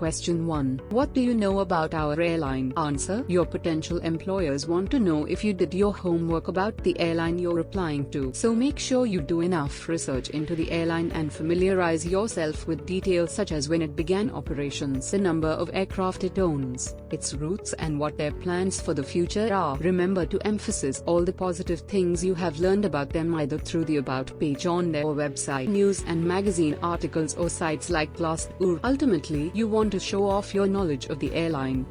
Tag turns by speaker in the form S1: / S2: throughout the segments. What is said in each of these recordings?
S1: Question 1. What do you know about our airline? Answer. Your potential employers want to know if you did your homework about the airline you're applying to. So make sure you do enough research into the airline and familiarize yourself with details such as when it began operations, the number of aircraft it owns, its routes, and what their plans for the future are. Remember to emphasize all the positive things you have learned about them either through the About page on their website, news and magazine articles, or sites like Glassdoor. Ultimately, you want to show off your knowledge of the airline.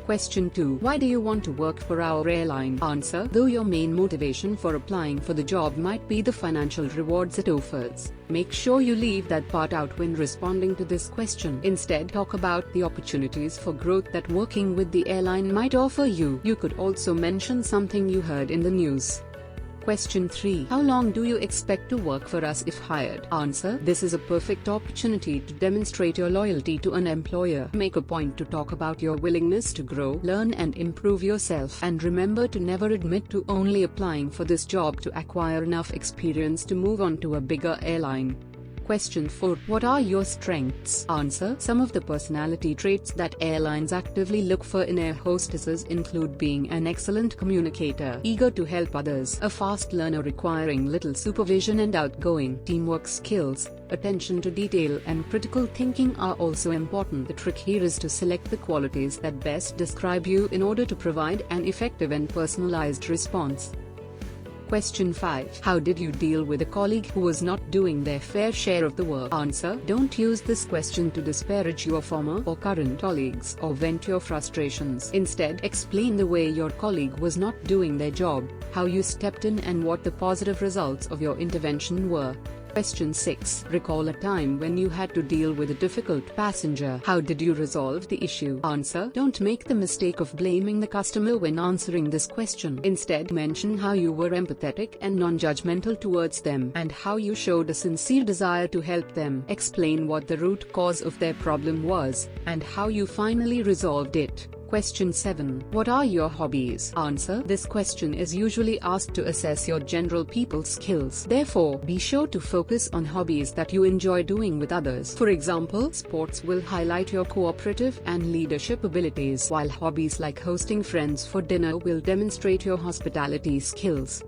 S1: Question 2. Why do you want to work for our airline? Answer. Though your main motivation for applying for the job might be the financial rewards it offers, make sure you leave that part out when responding to this question. Instead, talk about the opportunities for growth that working with the airline might offer you. You could also mention something you heard in the news. Question 3. How long do you expect to work for us if hired? Answer. This is a perfect opportunity to demonstrate your loyalty to an employer. Make a point to talk about your willingness to grow, learn and improve yourself, and remember to never admit to only applying for this job to acquire enough experience to move on to a bigger airline. Question 4. What are your strengths? Answer. Some of the personality traits that airlines actively look for in air hostesses include being an excellent communicator, eager to help others, a fast learner requiring little supervision, and outgoing. Teamwork skills, attention to detail and critical thinking are also important. The trick here is to select the qualities that best describe you in order to provide an effective and personalized response. Question 5. How did you deal with a colleague who was not doing their fair share of the work? Answer. Don't use this question to disparage your former or current colleagues or vent your frustrations. Instead, explain the way your colleague was not doing their job, how you stepped in, and what the positive results of your intervention were. Question 6. Recall a time when you had to deal with a difficult passenger. How did you resolve the issue? Answer. Don't make the mistake of blaming the customer when answering this question. Instead, mention how you were empathetic and non-judgmental towards them, and how you showed a sincere desire to help them. Explain what the root cause of their problem was, and how you finally resolved it. Question 7. What are your hobbies? Answer. This question is usually asked to assess your general people skills. Therefore, be sure to focus on hobbies that you enjoy doing with others. For example, sports will highlight your cooperative and leadership abilities, while hobbies like hosting friends for dinner will demonstrate your hospitality skills.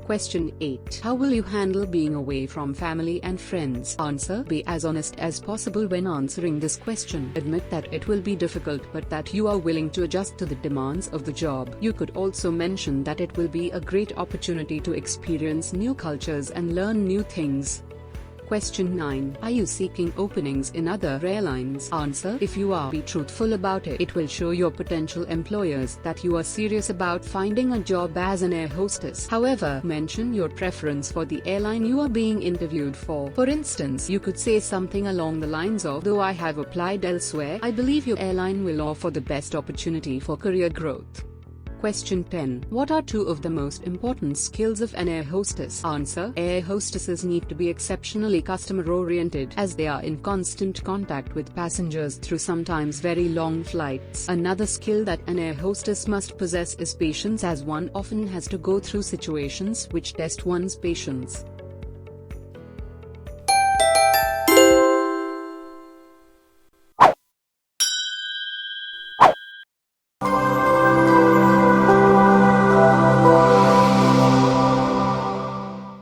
S1: Question 8. How will you handle being away from family and friends? Answer. Be as honest as possible when answering this question. Admit that it will be difficult, but that you are willing to adjust to the demands of the job. You could also mention that it will be a great opportunity to experience new cultures and learn new things. Question 9. Are you seeking openings in other airlines? Answer. If you are, be truthful about it. It will show your potential employers that you are serious about finding a job as an air hostess. However, mention your preference for the airline you are being interviewed for. For instance, you could say something along the lines of, though I have applied elsewhere, I believe your airline will offer the best opportunity for career growth. Question 10. What are 2 of the most important skills of an air hostess? Answer. Air hostesses need to be exceptionally customer-oriented, as they are in constant contact with passengers through sometimes very long flights. Another skill that an air hostess must possess is patience, as one often has to go through situations which test one's patience.